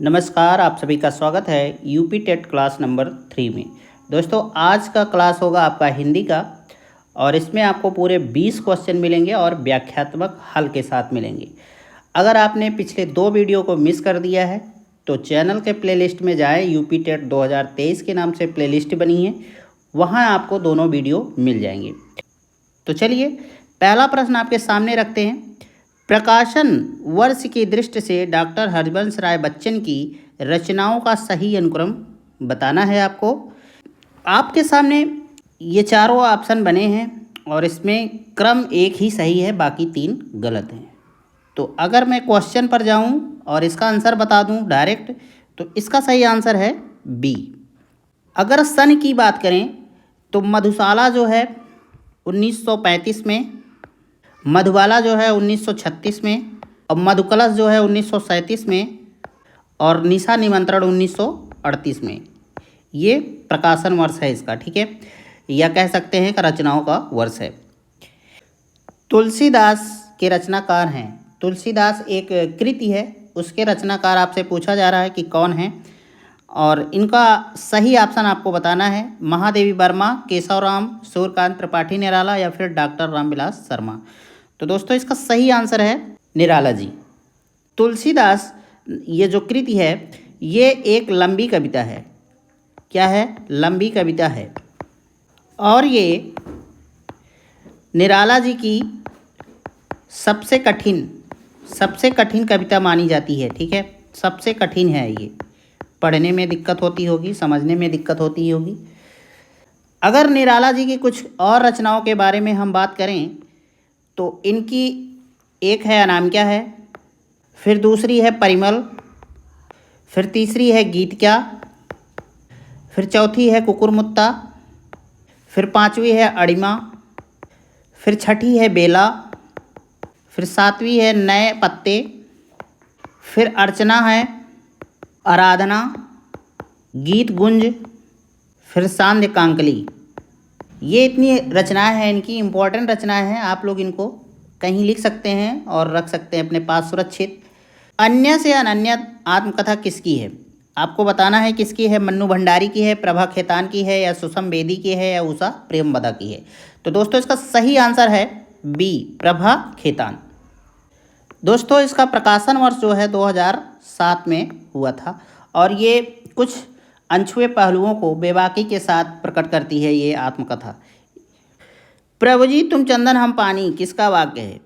नमस्कार, आप सभी का स्वागत है यूपी टेट क्लास नंबर 3 में। दोस्तों, आज का क्लास होगा आपका हिंदी का और इसमें आपको पूरे 20 क्वेश्चन मिलेंगे और व्याख्यात्मक हल के साथ मिलेंगे। अगर आपने पिछले 2 वीडियो को मिस कर दिया है तो चैनल के प्लेलिस्ट में जाएं। यूपी टेट 2023 के नाम से प्लेलिस्ट बनी है, वहाँ आपको दोनों वीडियो मिल जाएंगे। तो चलिए पहला प्रश्न आपके सामने रखते हैं। प्रकाशन वर्ष की दृष्टि से डॉक्टर हरिवंश राय बच्चन की रचनाओं का सही अनुक्रम बताना है आपको। आपके सामने ये चारों ऑप्शन बने हैं और इसमें क्रम एक ही सही है, बाकी 3 गलत हैं। तो अगर मैं क्वेश्चन पर जाऊं और इसका आंसर बता दूं डायरेक्ट, तो इसका सही आंसर है बी। अगर सन की बात करें तो मधुशाला जो है 1935 में, मधुबाला जो है 1936 में, और मधुकलश जो है 1937 में, और निशा निमंत्रण 1938 में। ये प्रकाशन वर्ष है इसका, ठीक है, या कह सकते हैं कि रचनाओं का वर्ष है। तुलसीदास के रचनाकार हैं। तुलसीदास एक कृति है, उसके रचनाकार आपसे पूछा जा रहा है कि कौन है, और इनका सही ऑप्शन आपको बताना है। महादेवी वर्मा, केशवराम, सूर्यकांत त्रिपाठी निराला, या फिर डॉक्टर रामविलास शर्मा। तो दोस्तों, इसका सही आंसर है निराला जी। तुलसीदास ये जो कृति है ये एक लंबी कविता है। क्या है? लंबी कविता है, और ये निराला जी की सबसे कठिन कविता मानी जाती है, ठीक है। सबसे कठिन है ये, पढ़ने में दिक्कत होती होगी, समझने में दिक्कत होती होगी। अगर निराला जी की कुछ और रचनाओं के बारे में हम बात करें तो इनकी एक है अनामिका है, फिर दूसरी है परिमल, फिर तीसरी है गीत क्या, फिर चौथी है कुकुरमुत्ता, फिर पांचवी है अड़िमा, फिर छठी है बेला, फिर सातवीं है नए पत्ते, फिर अर्चना है, आराधना, गीत गुंज, फिर सांध्य कांकली। ये इतनी रचनाएं हैं, इनकी इम्पोर्टेंट रचनाएं हैं। आप लोग इनको कहीं लिख सकते हैं और रख सकते हैं अपने पास सुरक्षित। अन्य से अनन्य आत्मकथा किसकी है? आपको बताना है किसकी है। मन्नू भंडारी की है, प्रभा खेतान की है, या सुषम बेदी की है, या उषा प्रेमवदा की है। तो दोस्तों, इसका सही आंसर है बी, प्रभा खेतान। दोस्तों, इसका प्रकाशन वर्ष जो है 2007 में हुआ था, और ये कुछ अनछुए पहलुओं को बेबाकी के साथ प्रकट करती है ये आत्मकथा। प्रभु जी तुम चंदन हम पानी किसका वाक्य है?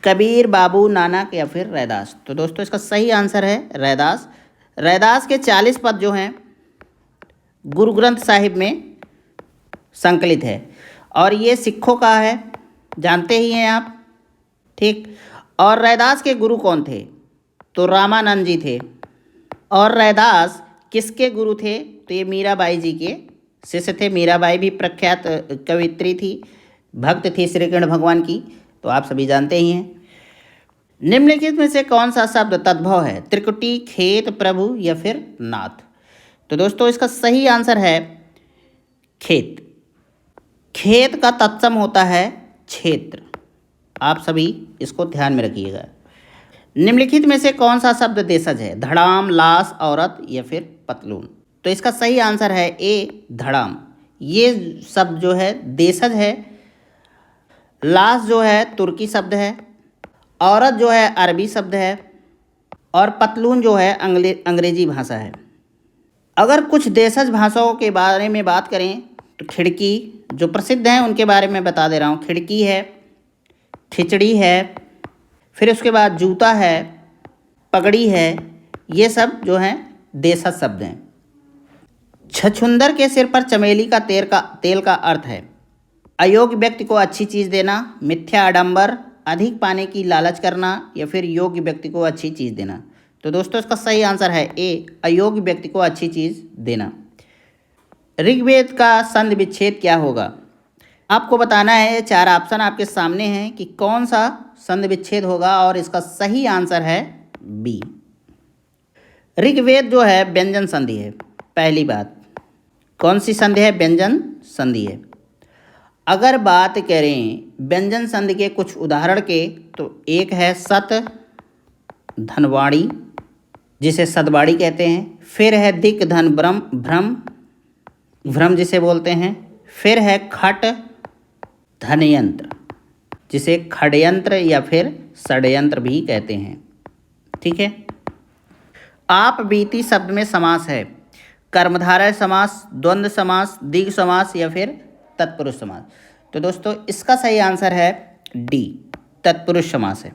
कबीर, बाबू, नानक, या फिर रैदास। तो दोस्तों, इसका सही आंसर है रैदास। रैदास के 40 पद जो हैं गुरु ग्रंथ साहिब में संकलित है, और ये सिखों का है, जानते ही हैं आप, ठीक। और रैदास के गुरु कौन थे? तो रामानंद जी थे। और रैदास किसके गुरु थे? तो ये मीराबाई जी के शिष्य थे। मीराबाई भी प्रख्यात कवित्री थी, भक्त थी श्री कृष्ण भगवान की, तो आप सभी जानते ही हैं। निम्नलिखित में से कौन सा शब्द तद्भव है? त्रिकुटी, खेत, प्रभु, या फिर नाथ। तो दोस्तों, इसका सही आंसर है खेत। खेत का तत्सम होता है क्षेत्र। आप सभी इसको ध्यान में रखिएगा। निम्नलिखित में से कौन सा शब्द देशज है? धड़ाम, लाश, औरत, या फिर पतलून। तो इसका सही आंसर है ए, धड़ाम। ये शब्द जो है देशज है। लाश जो है तुर्की शब्द है, औरत जो है अरबी शब्द है, और पतलून जो है अंग्रेजी भाषा है। अगर कुछ देशज भाषाओं के बारे में बात करें तो खिड़की जो प्रसिद्ध हैं उनके बारे में बता दे रहा हूँ। खिड़की है, खिचड़ी है, फिर उसके बाद जूता है, पगड़ी है, ये सब जो हैं देशज शब्द हैं। छछुंदर के सिर पर चमेली का तेल का अर्थ है अयोग्य व्यक्ति को अच्छी चीज़ देना, मिथ्या आडंबर, अधिक पाने की लालच करना, या फिर योग्य व्यक्ति को अच्छी चीज़ देना। तो दोस्तों, इसका सही आंसर है ए, अयोग्य व्यक्ति को अच्छी चीज़ देना। ऋग्वेद का संधि विच्छेद क्या होगा? आपको बताना है। 4 ऑप्शन आपके सामने हैं कि कौन सा संधि विच्छेद होगा, और इसका सही आंसर है बी। ऋग्वेद जो है व्यंजन संधि है। पहली बात, कौन सी संधि है? व्यंजन संधि है। अगर बात करें व्यंजन संधि के कुछ उदाहरण के, तो एक है सत, धनवाड़ी, जिसे सदबाड़ी कहते हैं। फिर है दिक् धन भ्रम भ्रम भ्रम जिसे बोलते हैं। फिर है खट धनयंत्र जिसे खड़यंत्र या फिर षड्यंत्र भी कहते हैं। ठीक है। आप बीती शब्द में समास है कर्मधारय समास, द्वंद्व समास, द्विगु समास या फिर तत्पुरुष समास। तो दोस्तों इसका सही आंसर है डी, तत्पुरुष समास है।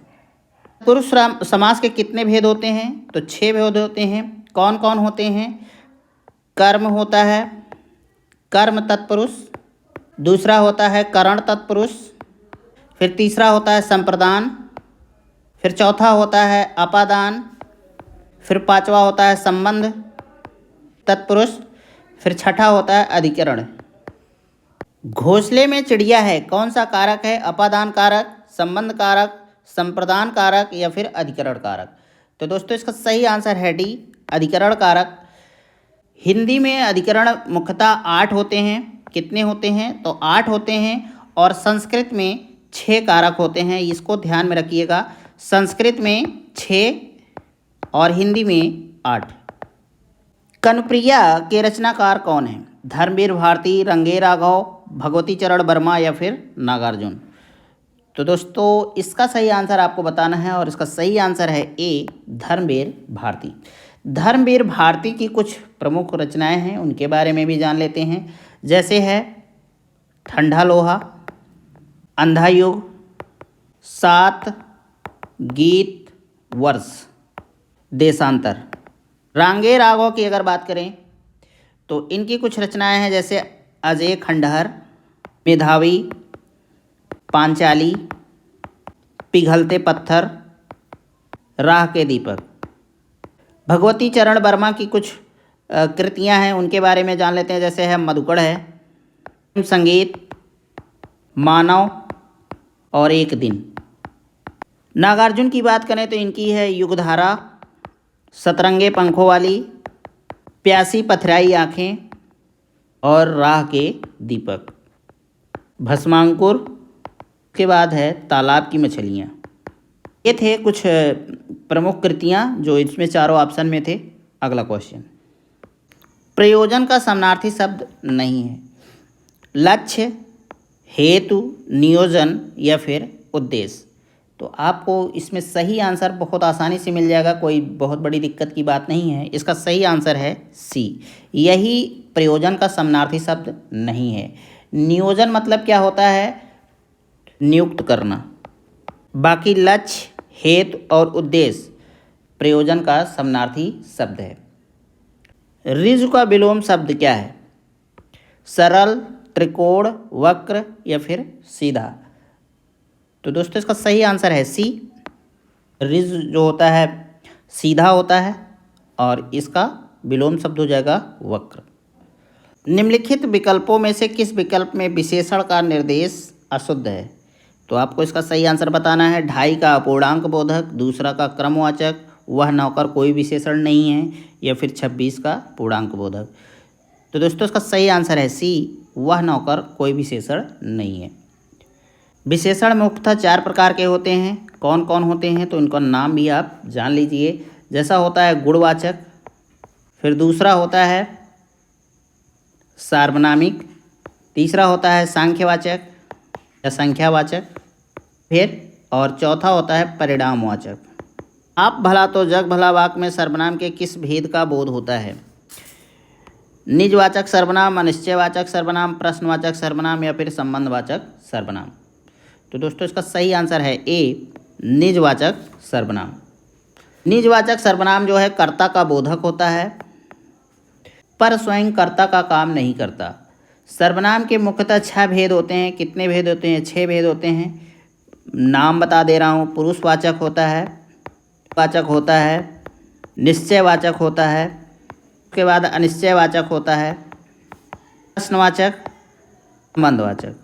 पुरुष समास के कितने भेद होते हैं? तो 6 भेद होते हैं। कौन कौन होते हैं? कर्म होता है, कर्म तत्पुरुष। दूसरा होता है करण तत्पुरुष। फिर तीसरा होता है संप्रदान। फिर चौथा होता है अपादान। फिर पांचवा होता है संबंध तत्पुरुष। फिर छठा होता है अधिकरण। घोंसले में चिड़िया है कौन सा कारक है? अपादान कारक, संबंध कारक, संप्रदान कारक या फिर अधिकरण कारक। तो दोस्तों इसका सही आंसर है डी, अधिकरण कारक। हिंदी में अधिकरण मुख्यतः 8 होते हैं। कितने होते हैं? तो 8 होते हैं। और संस्कृत में 6 कारक होते हैं, इसको ध्यान में रखिएगा। संस्कृत में 6 और हिंदी में 8। कनुप्रिया के रचनाकार कौन है? धर्मवीर भारती, रंगे राघव, भगवती चरण वर्मा या फिर नागार्जुन। तो दोस्तों इसका सही आंसर आपको बताना है और इसका सही आंसर है ए, धर्मवीर भारती। धर्मवीर भारती की कुछ प्रमुख रचनाएं हैं, उनके बारे में भी जान लेते हैं। जैसे है ठंडा लोहा, अंधा युग, 7 गीत वर्ष, देशांतर। रांगे राघव की अगर बात करें तो इनकी कुछ रचनाएं हैं जैसे अजय खंडहर, मेधावी, पांचाली, पिघलते पत्थर, राह के दीपक। भगवती चरण वर्मा की कुछ कृतियां हैं, उनके बारे में जान लेते हैं। जैसे है मधुकड़ है, संगीत, मानव और एक दिन। नागार्जुन की बात करें तो इनकी है युगधारा, सतरंगे पंखों वाली, प्यासी पथराई आँखें और राह के दीपक। भस्मांकुर के बाद है तालाब की मछलियाँ। ये थे कुछ प्रमुख कृतियाँ जो इसमें चारों ऑप्शन में थे। अगला क्वेश्चन, प्रयोजन का समानार्थी शब्द नहीं है। लक्ष्य, हेतु, नियोजन या फिर उद्देश्य। तो आपको इसमें सही आंसर बहुत आसानी से मिल जाएगा, कोई बहुत बड़ी दिक्कत की बात नहीं है। इसका सही आंसर है सी, यही प्रयोजन का समानार्थी शब्द नहीं है। नियोजन मतलब क्या होता है? नियुक्त करना। बाकी लक्ष्य, हेतु और उद्देश्य प्रयोजन का समानार्थी शब्द है। ऋजु का विलोम शब्द क्या है? सरल, त्रिकोण, वक्र या फिर सीधा। तो दोस्तों इसका सही आंसर है सी, ऋज जो होता है सीधा होता है और इसका विलोम शब्द हो जाएगा वक्र। निम्नलिखित विकल्पों में से किस विकल्प में विशेषण का निर्देश अशुद्ध है? तो आपको इसका सही आंसर बताना है। 2.5 का अपूर्णांक बोधक, दूसरा का क्रमवाचक, वह नौकर कोई विशेषण नहीं है, या फिर 26 का पूर्णांक बोधक। तो दोस्तों इसका सही आंसर है सी, वह नौकर कोई विशेषण नहीं है। विशेषण मुख्यतः 4 प्रकार के होते हैं। कौन कौन होते हैं? तो इनका नाम भी आप जान लीजिए। जैसा होता है गुणवाचक, फिर दूसरा होता है सार्वनामिक, तीसरा होता है सांख्यवाचक या संख्यावाचक, फिर और चौथा होता है परिणामवाचक। आप भला तो जग भला वाक्य में सर्वनाम के किस भेद का बोध होता है? निजवाचक सर्वनाम, अनिश्चयवाचक सर्वनाम, प्रश्नवाचक सर्वनाम या फिर संबंधवाचक सर्वनाम। तो दोस्तों इसका सही आंसर है ए, निजवाचक सर्वनाम। निजवाचक सर्वनाम जो है कर्ता का बोधक होता है, पर स्वयं कर्ता का काम नहीं करता। सर्वनाम के मुख्यतः 6 भेद होते हैं। कितने भेद होते हैं? 6 भेद होते हैं। नाम बता दे रहा हूँ। पुरुषवाचक होता है, वाचक होता है, निश्चयवाचक होता है, उसके बाद अनिश्चयवाचक होता है, प्रश्नवाचक, संबंधवाचक।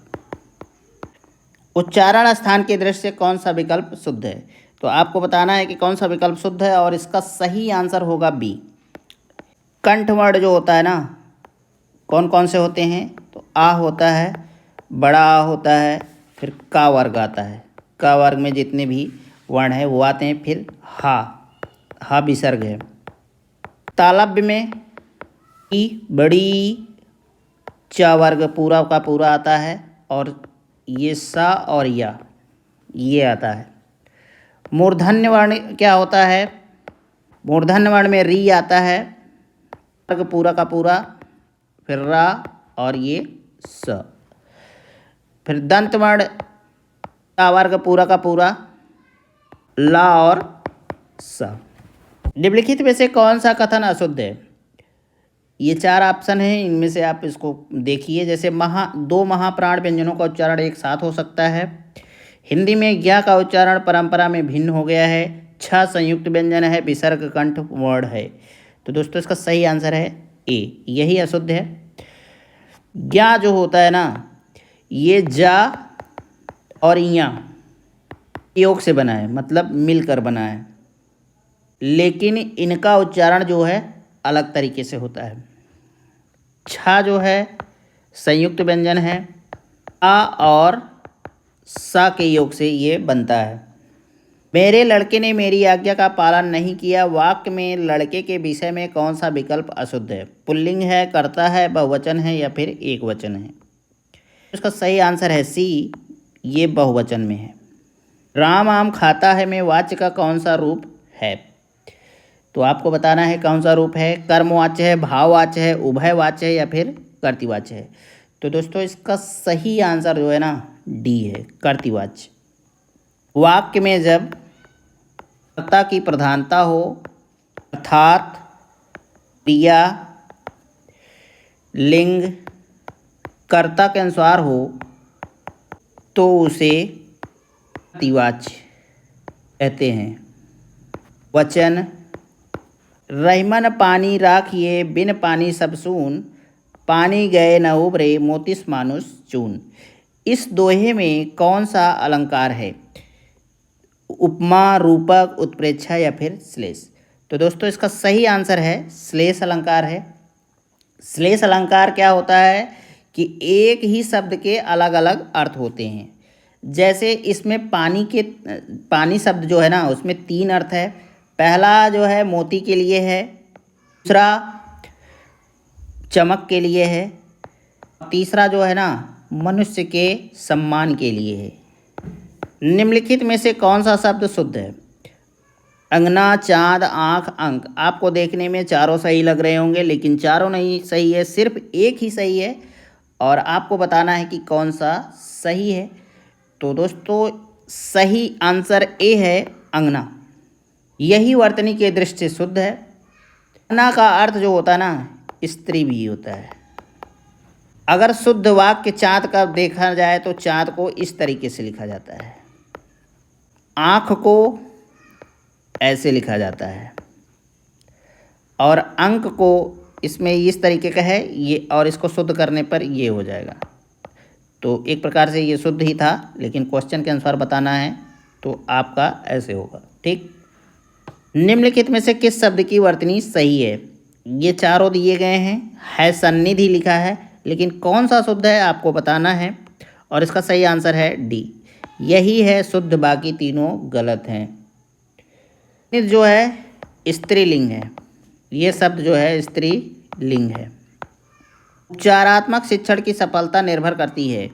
उच्चारण स्थान की दृष्टि से कौन सा विकल्प शुद्ध है? तो आपको बताना है कि कौन सा विकल्प शुद्ध है और इसका सही आंसर होगा बी। कंठवर्ण जो होता है ना, कौन कौन से होते हैं? तो आ होता है, बड़ा आ होता है, फिर का वर्ग आता है। का वर्ग में जितने भी वर्ण हैं वो आते हैं। फिर हा, हा विसर्ग है। तालव्य में ई बड़ी च वर्ग पूरा का पूरा आता है और ये सा और या ये आता है। मूर्धन्य वर्ण क्या होता है? मूर्धन्य वर्ण में री आता है, वर्ग पूरा का पूरा, फिर रा और ये स। फिर दंत वर्ण ता वर्ग पूरा का पूरा, ला और सा। निम्नलिखित में से कौन सा कथन अशुद्ध है? ये 4 ऑप्शन हैं, इनमें से आप इसको देखिए। जैसे दो महाप्राण व्यंजनों का उच्चारण एक साथ हो सकता है। हिंदी में ज्ञा का उच्चारण परंपरा में भिन्न हो गया है। 6 संयुक्त व्यंजन है, विसर्ग कंठ वर्ण है। तो दोस्तों इसका सही आंसर है ए, यही अशुद्ध है। ज्ञा जो होता है ना, ये जा और या योग से बना है, मतलब मिलकर बना है, लेकिन इनका उच्चारण जो है अलग तरीके से होता है। छा जो है संयुक्त व्यंजन है, आ और सा के योग से ये बनता है। मेरे लड़के ने मेरी आज्ञा का पालन नहीं किया, वाक्य में लड़के के विषय में कौन सा विकल्प अशुद्ध है? पुल्लिंग है, कर्ता है, बहुवचन है या फिर एकवचन है? इसका सही आंसर है सी, ये बहुवचन में है। राम आम खाता है में वाच्य का कौन सा रूप है? तो आपको बताना है कौन सा रूप है। कर्मवाच्य है, भाववाच्य है, उभयवाच्य है या फिर कर्तृवाच्य है? तो दोस्तों इसका सही आंसर जो है ना डी है, कर्तृवाच्य। वाक्य में जब कर्ता की प्रधानता हो, अर्थात क्रिया लिंग कर्ता के अनुसार हो, तो उसे कर्तृवाच्य कहते हैं। वचन रहीमन पानी राखिए, बिन पानी सब सून, पानी गए न उबरे, मोतिस मानुष चून। इस दोहे में कौन सा अलंकार है? उपमा, रूपक, उत्प्रेक्षा या फिर श्लेष? तो दोस्तों इसका सही आंसर है श्लेष अलंकार है। श्लेष अलंकार क्या होता है कि एक ही शब्द के अलग अलग अर्थ होते हैं। जैसे इसमें पानी शब्द जो है ना, उसमें 3 अर्थ है। पहला जो है मोती के लिए है, दूसरा चमक के लिए है, तीसरा जो है ना मनुष्य के सम्मान के लिए है। निम्नलिखित में से कौन सा शब्द शुद्ध है? अंगना, चाँद, आँख, अंक। आपको देखने में चारों सही लग रहे होंगे, लेकिन चारों नहीं सही है, सिर्फ एक ही सही है और आपको बताना है कि कौन सा सही है। तो दोस्तों सही आंसर ए है, अंगना। यही वर्तनी के दृष्टि से शुद्ध है। अंगना का अर्थ जो होता है ना, स्त्री भी होता है। अगर शुद्ध वाक्य चाँद का देखा जाए तो चाँद को इस तरीके से लिखा जाता है, आँख को ऐसे लिखा जाता है और अंक को इसमें इस तरीके का है ये, और इसको शुद्ध करने पर ये हो जाएगा। तो एक प्रकार से ये शुद्ध ही था, लेकिन क्वेश्चन के अनुसार बताना है तो आपका ऐसे होगा। ठीक। निम्नलिखित में से किस शब्द की वर्तनी सही है? ये चारों दिए गए हैं, है सन्निधि लिखा है, लेकिन कौन सा शुद्ध है आपको बताना है और इसका सही आंसर है डी, यही है शुद्ध, बाकी तीनों गलत हैं। जो है स्त्रीलिंग है, ये शब्द जो है स्त्रीलिंग है। उपचारात्मक शिक्षण की सफलता निर्भर करती है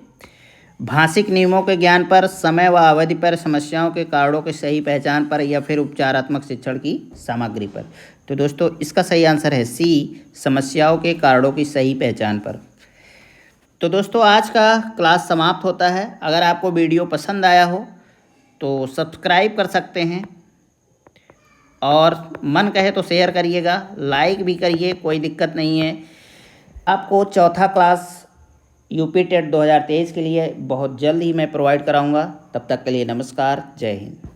भाषिक नियमों के ज्ञान पर, समय व अवधि पर, समस्याओं के कारणों की सही पहचान पर या फिर उपचारात्मक शिक्षण की सामग्री पर। तो दोस्तों इसका सही आंसर है सी, समस्याओं के कारणों की सही पहचान पर। तो दोस्तों आज का क्लास समाप्त होता है। अगर आपको वीडियो पसंद आया हो तो सब्सक्राइब कर सकते हैं और मन कहे तो शेयर करिएगा, लाइक भी करिए, कोई दिक्कत नहीं है। आपको चौथा क्लास यूपी टेट 2023 के लिए बहुत जल्द ही मैं प्रोवाइड कराऊंगा। तब तक के लिए नमस्कार, जय हिंद।